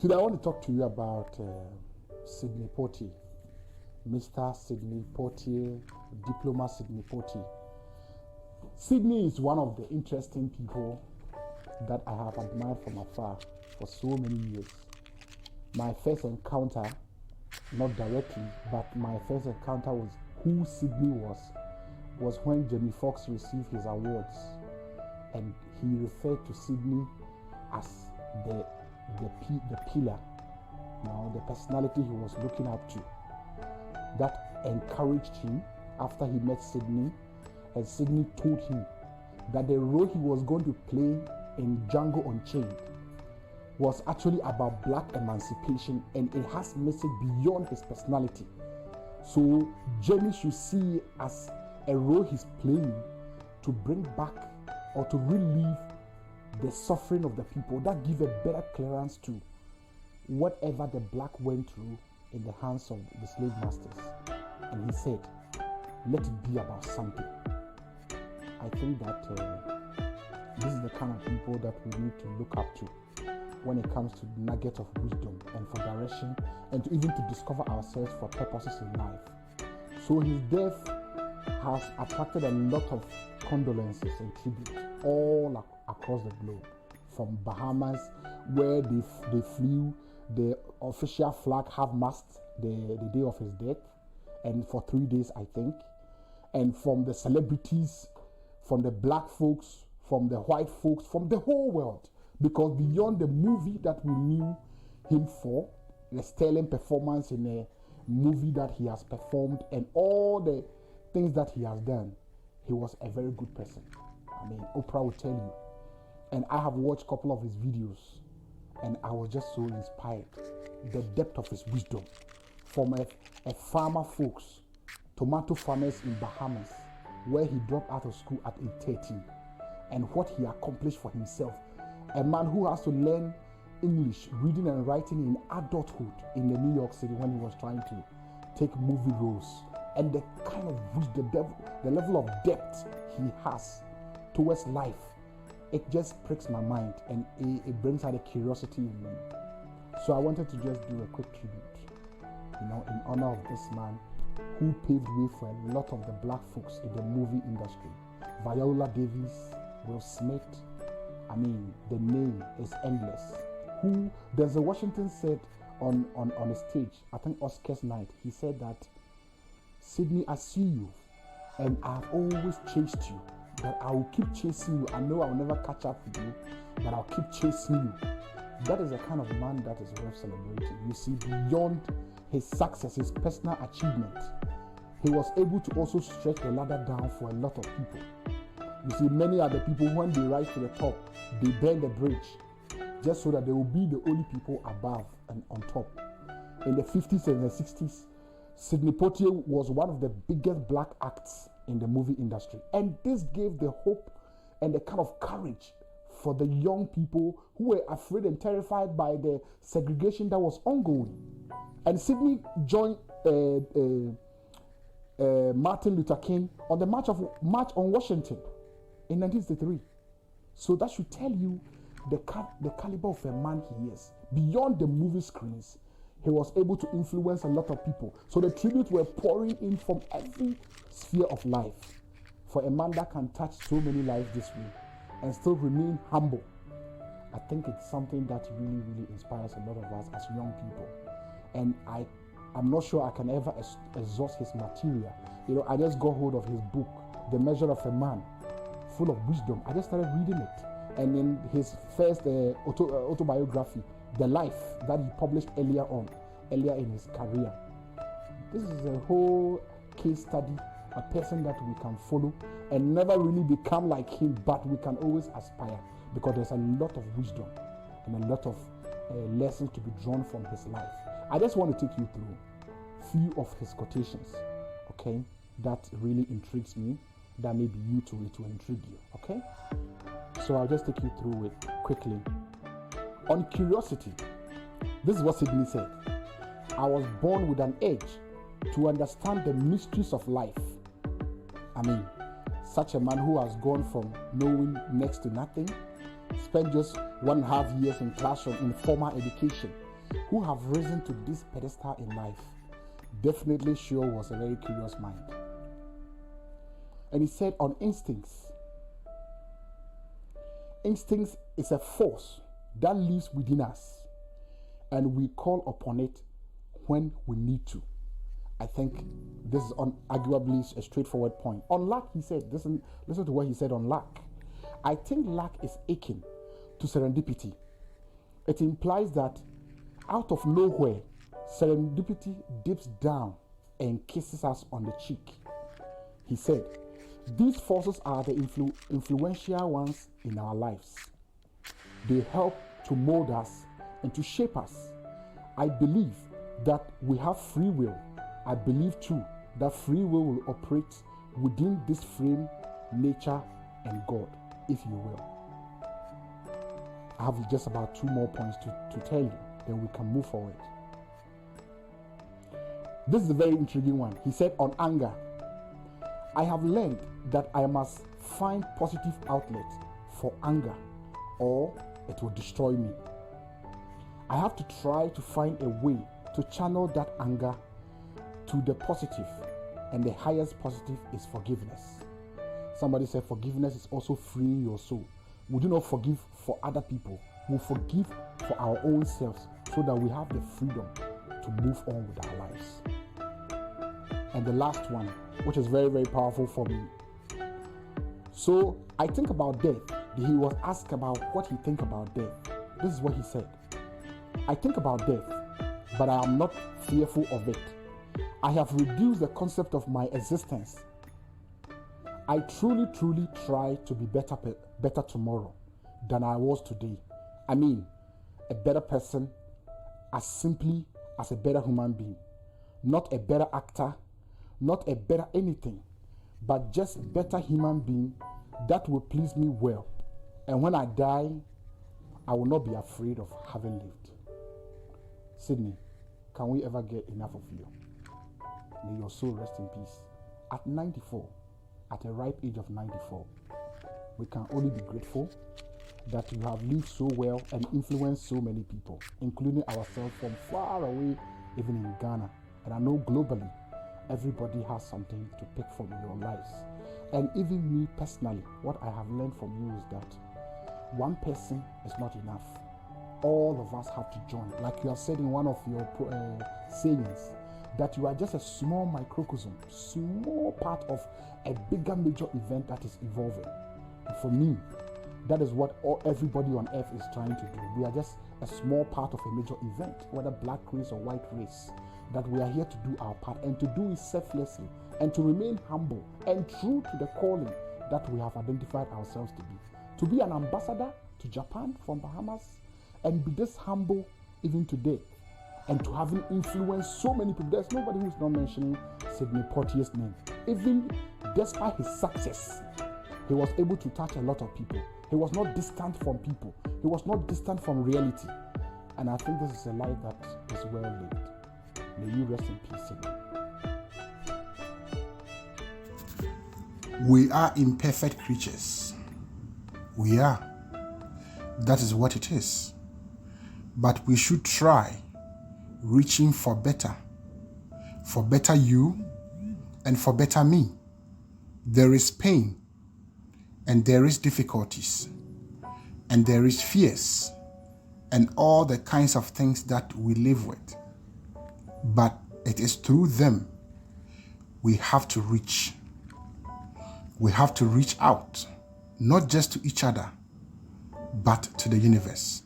Today I want to talk to you about Sidney Poitier, Mr. Sidney Poitier, Diploma Sidney Poitier. Sidney is one of the interesting people that I have admired from afar for so many years. My first encounter, not directly, but my first encounter with who Sidney was when Jamie Foxx received his awards, and he referred to Sidney as the pillar, the personality he was looking up to. That encouraged him after he met Sidney, and Sidney told him that the role he was going to play in Django Unchained was actually about black emancipation, and it has message beyond his personality. So Jamie should see it as a role he's playing to bring back or to relieve the suffering of the people, that give a better clearance to whatever the black went through in the hands of the slave masters. And he said, let it be about something. I think that this is the kind of people that we need to look up to when it comes to nuggets of wisdom and for direction, and to even to discover ourselves for purposes in life. So his death has attracted a lot of condolences and tribute all across the globe, from Bahamas, where they flew the official flag half-mast the day of his death, and for 3 days I think, and from the celebrities, from the black folks, from the white folks, from the whole world, because beyond the movie that we knew him for, the sterling performance in a movie that he has performed and all the things that he has done, he was a very good person. I mean, Oprah will tell you. And I have watched a couple of his videos, and I was just so inspired. The depth of his wisdom, from a farmer folks, tomato farmers in Bahamas, where he dropped out of school at age 13, and what he accomplished for himself. A man who has to learn English, reading and writing in adulthood in the New York City when he was trying to take movie roles, and the kind of wisdom, the level of depth he has towards life. It just pricks my mind, and it brings out a curiosity in me. So I wanted to just do a quick tribute, in honor of this man who paved way for a lot of the black folks in the movie industry. Viola Davis, Will Smith. I mean, the name is endless. Who Denzel Washington said on a stage, I think Oscars night, he said that, Sidney, I see you, and I've always chased you, that I will keep chasing you. I know I'll never catch up with you, but I'll keep chasing you. That is the kind of man that is worth celebrating. You see, beyond his success, his personal achievement, he was able to also stretch the ladder down for a lot of people. You see, many other people, when they rise to the top, they burn the bridge just so that they will be the only people above and on top. In the 50s and the 60s, Sidney Poitier was one of the biggest black acts in the movie industry. And this gave the hope and the kind of courage for the young people who were afraid and terrified by the segregation that was ongoing. And Sidney joined Martin Luther King on the March on Washington in 1963. So that should tell you the caliber of a man he is. Beyond the movie screens, he was able to influence a lot of people. So the tributes were pouring in from every sphere of life. For a man that can touch so many lives this way and still remain humble, I think it's something that really, really inspires a lot of us as young people. And I'm not sure I can ever exhaust his material. I just got hold of his book, The Measure of a Man, full of wisdom. I just started reading it. And in his first autobiography, The Life, that he published earlier in his career. This is a whole case study, a person that we can follow and never really become like him, but we can always aspire, because there's a lot of wisdom and a lot of lessons to be drawn from his life. I just want to take you through a few of his quotations, okay, that really intrigues me, that maybe you too, it will intrigue you, okay? So I'll just take you through it quickly. On curiosity, this is what Sidney said. I was born with an edge to understand the mysteries of life. I mean, such a man who has gone from knowing next to nothing, spent just 1.5 years in classroom in formal education, who have risen to this pedestal in life definitely sure was a very curious mind. And he said on instincts. Instincts is a force that lives within us, and we call upon it when we need to. I think this is arguably a straightforward point. On luck, he said, listen to what he said on luck. I think luck is akin to serendipity. It implies that out of nowhere, serendipity dips down and kisses us on the cheek. He said, these forces are the influential ones in our lives. They help to mold us and to shape us. I believe that we have free will. I believe too that free will operate within this frame, nature and God, if you will. I have just about 2 more points to tell you, then we can move forward. This is a very intriguing one. He said on anger, I have learned that I must find positive outlet for anger or it will destroy me. I have to try to find a way to channel that anger to the positive, and the highest positive is forgiveness. Somebody said forgiveness is also freeing your soul. We do not forgive for other people. We forgive for our own selves so that we have the freedom to move on with our lives. And the last one, which is very, very powerful for me. So I think about death. He was asked about what he thinks about death. This is what he said. I think about death, but I am not fearful of it. I have reduced the concept of my existence. I truly try to be better tomorrow than I was today. I mean, a better person as simply as a better human being. Not a better actor, not a better anything, but just better human being that will please me well. And when I die, I will not be afraid of having lived. Sidney, can we ever get enough of you? May your soul rest in peace. At 94, at a ripe age of 94, we can only be grateful that you have lived so well and influenced so many people, including ourselves from far away, even in Ghana. And I know globally, everybody has something to pick from your lives. And even me personally, what I have learned from you is that one person is not enough. All of us have to join. Like you have said in one of your sayings, that you are just a small microcosm, small part of a bigger major event that is evolving. And for me, that is what everybody on earth is trying to do. We are just a small part of a major event, whether black race or white race, that we are here to do our part and to do it selflessly and to remain humble and true to the calling that we have identified ourselves to be. To be an ambassador to Japan from Bahamas and be this humble even today, and to having influenced so many people. There's nobody who's not mentioning Sidney Poitier's name. Even despite his success, he was able to touch a lot of people. He was not distant from people. He was not distant from reality. And I think this is a life that is well lived. May you rest in peace, Sidney. We are imperfect creatures. We are. That is what it is. But we should try reaching for better you and for better me. There is pain and there is difficulties and there is fears and all the kinds of things that we live with. But it is through them we have to reach. We have to reach out, not just to each other, but to the universe.